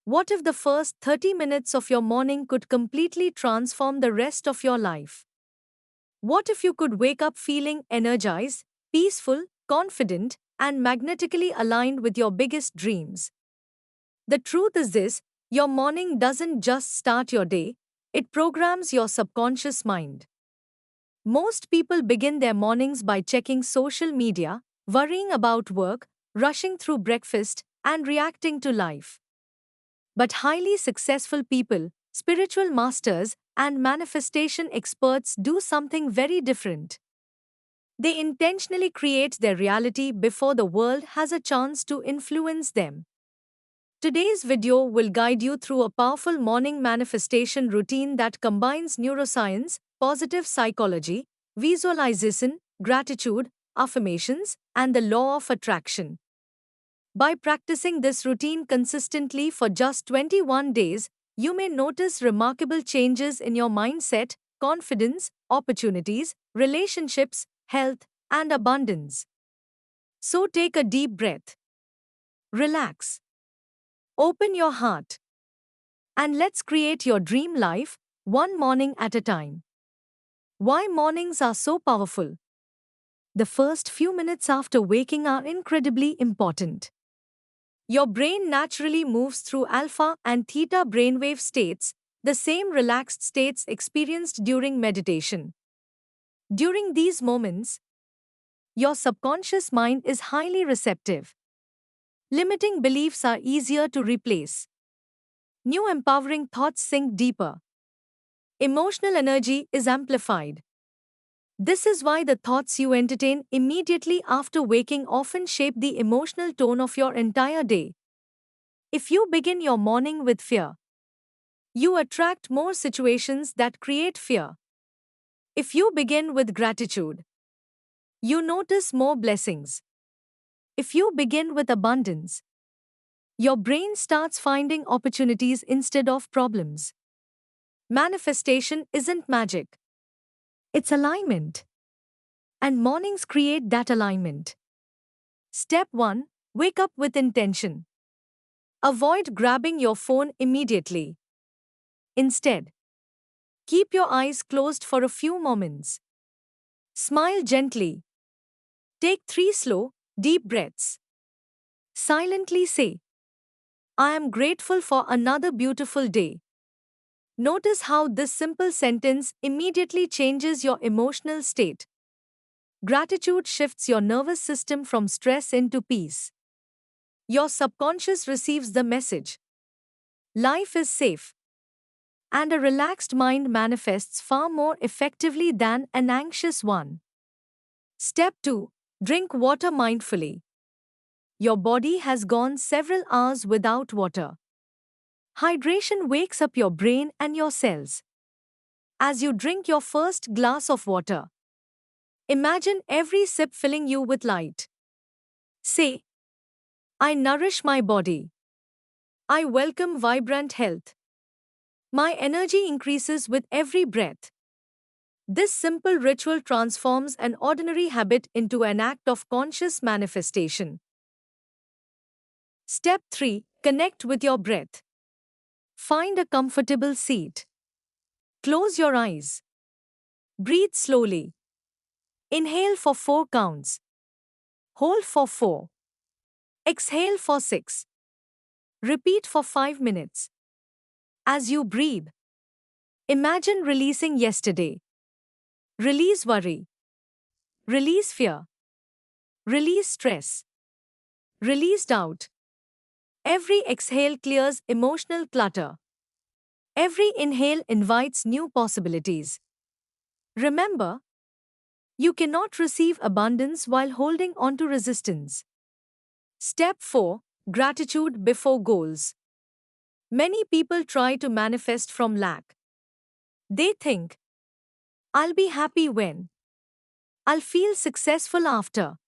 What if the first 30 minutes of your morning could completely transform the rest of your life? What if you could wake up feeling energized, peaceful, confident, and magnetically aligned with your biggest dreams? The truth is this: your morning doesn't just start your day, it programs your subconscious mind. Most people begin their mornings by checking social media, worrying about work, rushing through breakfast, and reacting to life. But highly successful people, spiritual masters, and manifestation experts do something very different. They intentionally create their reality before the world has a chance to influence them. Today's video will guide you through a powerful morning manifestation routine that combines neuroscience, positive psychology, visualization, gratitude, affirmations, and the law of attraction. By practicing this routine consistently for just 21 days, you may notice remarkable changes in your mindset, confidence, opportunities, relationships, health, and abundance. So take a deep breath, relax, open your heart, and let's create your dream life, one morning at a time. Why mornings are so powerful? The first few minutes after waking are incredibly important. Your brain naturally moves through alpha and theta brainwave states, the same relaxed states experienced during meditation. During these moments, your subconscious mind is highly receptive. Limiting beliefs are easier to replace. New empowering thoughts sink deeper. Emotional energy is amplified. This is why the thoughts you entertain immediately after waking often shape the emotional tone of your entire day. If you begin your morning with fear, you attract more situations that create fear. If you begin with gratitude, you notice more blessings. If you begin with abundance, your brain starts finding opportunities instead of problems. Manifestation isn't magic, it's alignment. And mornings create that alignment. Step 1: Wake up with intention. Avoid grabbing your phone immediately. Instead, keep your eyes closed for a few moments. Smile gently. Take 3 slow, deep breaths. Silently say, I am grateful for another beautiful day. Notice how this simple sentence immediately changes your emotional state. Gratitude shifts your nervous system from stress into peace. Your subconscious receives the message: life is safe. And a relaxed mind manifests far more effectively than an anxious one. Step 2: Drink water mindfully. Your body has gone several hours without water. Hydration wakes up your brain and your cells. As you drink your first glass of water, imagine every sip filling you with light. Say, I nourish my body. I welcome vibrant health. My energy increases with every breath. This simple ritual transforms an ordinary habit into an act of conscious manifestation. Step 3: Connect with your breath. Find a comfortable seat. Close your eyes. Breathe slowly. Inhale for 4 counts. Hold for 4. Exhale for 6. Repeat for 5 minutes. As you breathe, imagine releasing yesterday. Release worry. Release fear. Release stress. Release doubt. Every exhale clears emotional clutter. Every inhale invites new possibilities. Remember, you cannot receive abundance while holding on to resistance. Step 4: Gratitude before goals. Many people try to manifest from lack. They think, I'll be happy when, I'll feel successful after.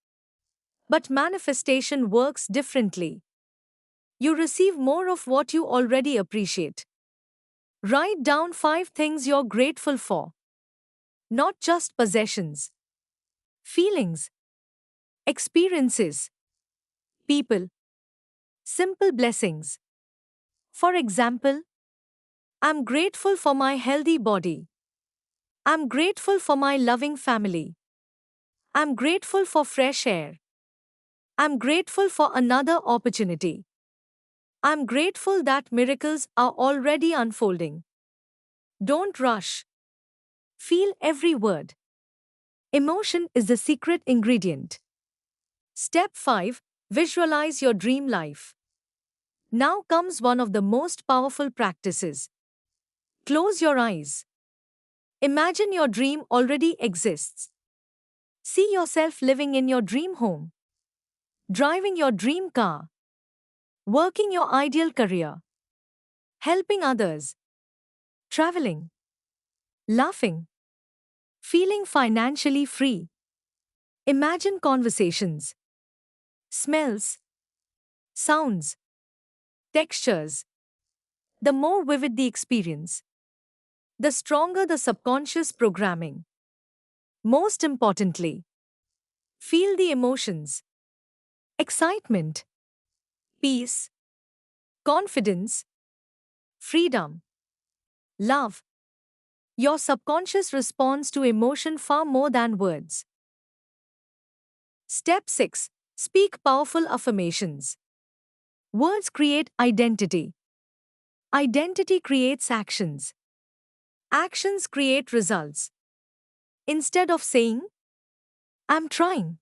But manifestation works differently. You receive more of what you already appreciate. Write down 5 things you're grateful for. Not just possessions, feelings, experiences, people, simple blessings. For example, I'm grateful for my healthy body. I'm grateful for my loving family. I'm grateful for fresh air. I'm grateful for another opportunity. I'm grateful that miracles are already unfolding. Don't rush. Feel every word. Emotion is the secret ingredient. Step 5. Visualize your dream life. Now comes one of the most powerful practices. Close your eyes. Imagine your dream already exists. See yourself living in your dream home, driving your dream car, working your ideal career, helping others, traveling, laughing, feeling financially free. Imagine conversations, smells, sounds, textures. The more vivid the experience, the stronger the subconscious programming. Most importantly, feel the emotions: excitement, peace, confidence, freedom, love. Your subconscious responds to emotion far more than words. Step 6. Speak powerful affirmations. Words create identity. Identity creates actions. Actions create results. Instead of saying, I'm trying,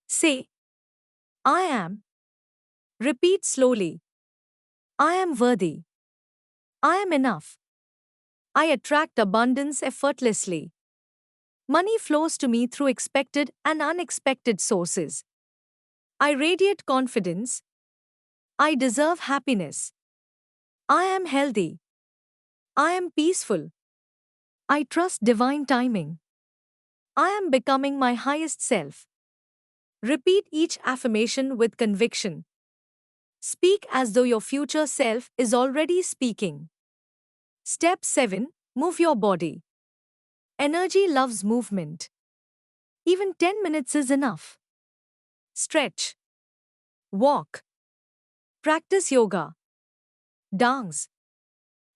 say, I am. Repeat slowly, I am worthy. I am enough. I attract abundance effortlessly. Money flows to me through expected and unexpected sources. I radiate confidence. I deserve happiness. I am healthy. I am peaceful. I trust divine timing. I am becoming my highest self. Repeat each affirmation with conviction. Speak as though your future self is already speaking. Step 7. Move your body. Energy loves movement. Even 10 minutes is enough. Stretch. Walk. Practice yoga. Dance.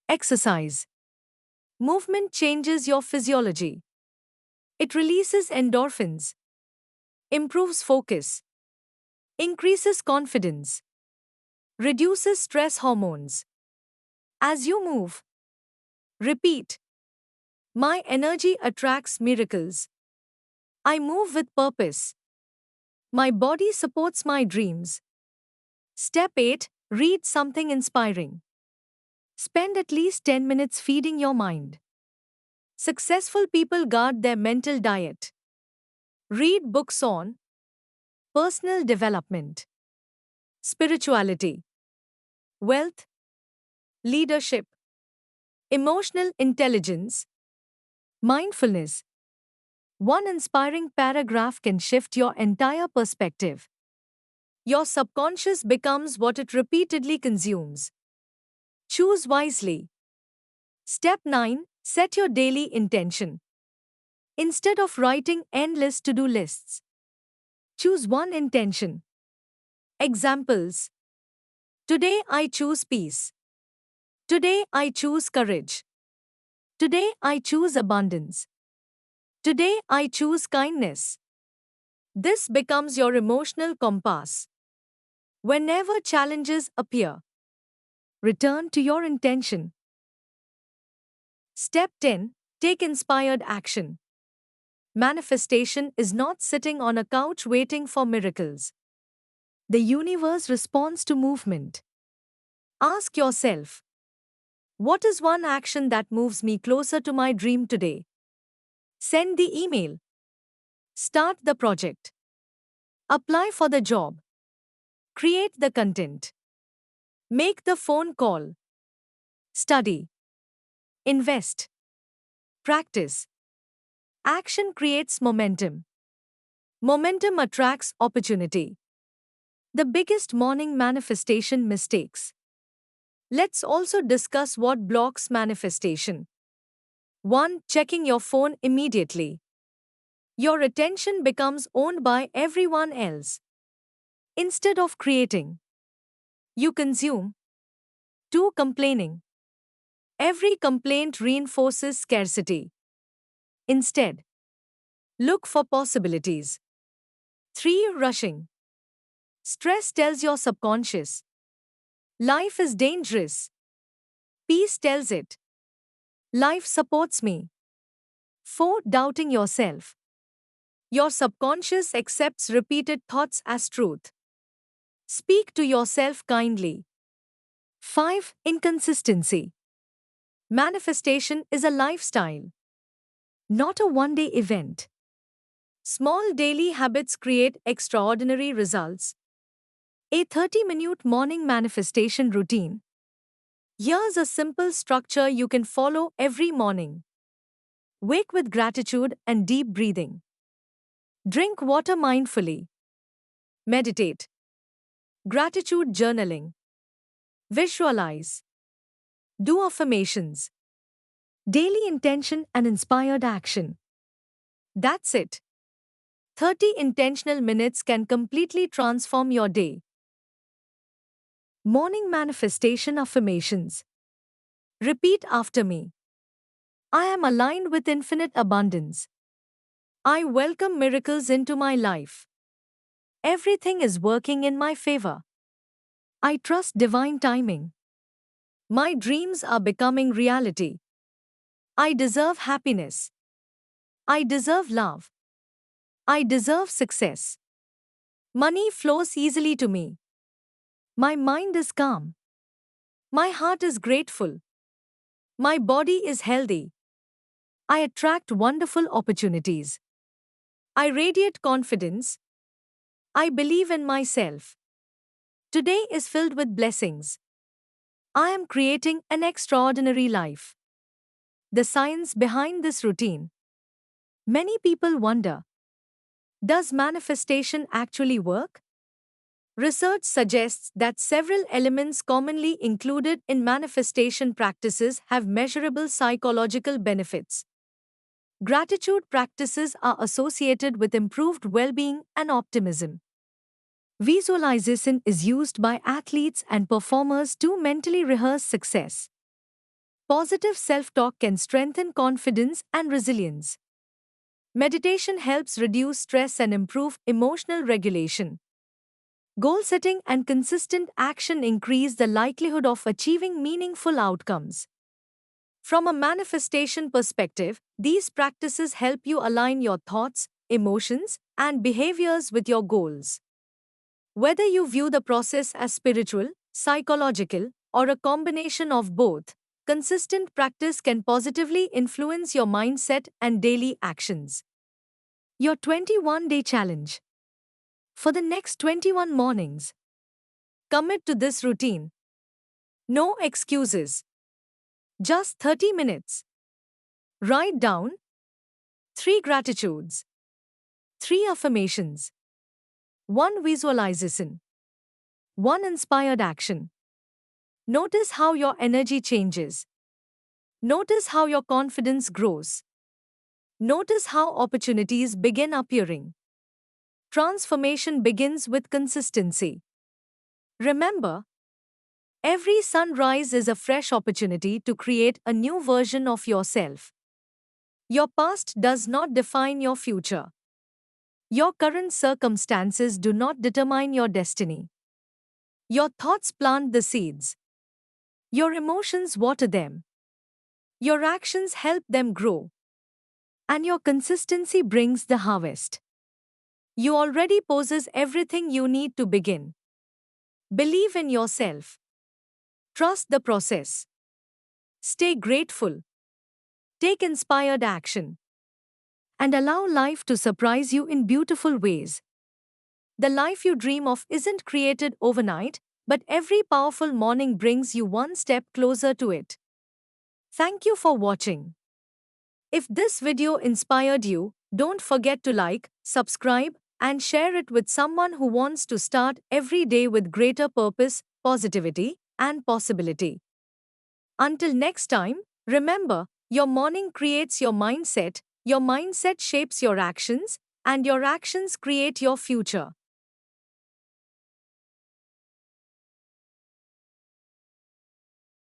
Exercise. Movement changes your physiology. It releases endorphins, improves focus, increases confidence, reduces stress hormones. As you move, repeat, my energy attracts miracles. I move with purpose. My body supports my dreams. Step 8. Read something inspiring. Spend at least 10 minutes feeding your mind. Successful people guard their mental diet. Read books on personal development, spirituality, wealth, leadership, emotional intelligence, mindfulness. One inspiring paragraph can shift your entire perspective. Your subconscious becomes what it repeatedly consumes. Choose wisely. Step 9. Set your daily intention. Instead of writing endless to-do lists, choose one intention. Examples. Today I choose peace. Today I choose courage. Today I choose abundance. Today I choose kindness. This becomes your emotional compass. Whenever challenges appear, return to your intention. Step 10. Take inspired action. Manifestation is not sitting on a couch waiting for miracles. The universe responds to movement. Ask yourself, what is one action that moves me closer to my dream today? Send the email. Start the project. Apply for the job. Create the content. Make the phone call. Study. Invest. Practice. Action creates momentum. Momentum attracts opportunity. The biggest morning manifestation mistakes. Let's also discuss what blocks manifestation. 1. Checking your phone immediately. Your attention becomes owned by everyone else. Instead of creating, you consume. 2. Complaining. Every complaint reinforces scarcity. Instead, look for possibilities. 3. Rushing. Stress tells your subconscious, life is dangerous. Peace tells it, life supports me. 4. Doubting yourself. Your subconscious accepts repeated thoughts as truth. Speak to yourself kindly. 5. Inconsistency. Manifestation is a lifestyle, not a one-day event. Small daily habits create extraordinary results. A 30-minute morning manifestation routine. Here's a simple structure you can follow every morning. Wake with gratitude and deep breathing. Drink water mindfully. Meditate. Gratitude journaling. Visualize. Do affirmations. Daily intention and inspired action. That's it. 30 intentional minutes can completely transform your day. Morning manifestation affirmations. Repeat after me. I am aligned with infinite abundance. I welcome miracles into my life. Everything is working in my favor. I trust divine timing. My dreams are becoming reality. I deserve happiness. I deserve love. I deserve success. Money flows easily to me. My mind is calm. My heart is grateful. My body is healthy. I attract wonderful opportunities. I radiate confidence. I believe in myself. Today is filled with blessings. I am creating an extraordinary life. The science behind this routine. Many people wonder, does manifestation actually work? Research suggests that several elements commonly included in manifestation practices have measurable psychological benefits. Gratitude practices are associated with improved well-being and optimism. Visualization is used by athletes and performers to mentally rehearse success. Positive self-talk can strengthen confidence and resilience. Meditation helps reduce stress and improve emotional regulation. Goal setting and consistent action increase the likelihood of achieving meaningful outcomes. From a manifestation perspective, these practices help you align your thoughts, emotions, and behaviors with your goals. Whether you view the process as spiritual, psychological, or a combination of both, consistent practice can positively influence your mindset and daily actions. Your 21-day challenge. For the next 21 mornings, commit to this routine. No excuses. Just 30 minutes. Write down 3 gratitudes, 3 affirmations, 1 visualization, 1 inspired action. Notice how your energy changes. Notice how your confidence grows. Notice how opportunities begin appearing. Transformation begins with consistency. Remember, every sunrise is a fresh opportunity to create a new version of yourself. Your past does not define your future. Your current circumstances do not determine your destiny. Your thoughts plant the seeds. Your emotions water them. Your actions help them grow. And your consistency brings the harvest. You already possess everything you need to begin. Believe in yourself. Trust the process. Stay grateful. Take inspired action. And allow life to surprise you in beautiful ways. The life you dream of isn't created overnight, but every powerful morning brings you one step closer to it. Thank you for watching. If this video inspired you, don't forget to like, subscribe, and share it with someone who wants to start every day with greater purpose, positivity, and possibility. Until next time, remember, your morning creates your mindset shapes your actions, and your actions create your future.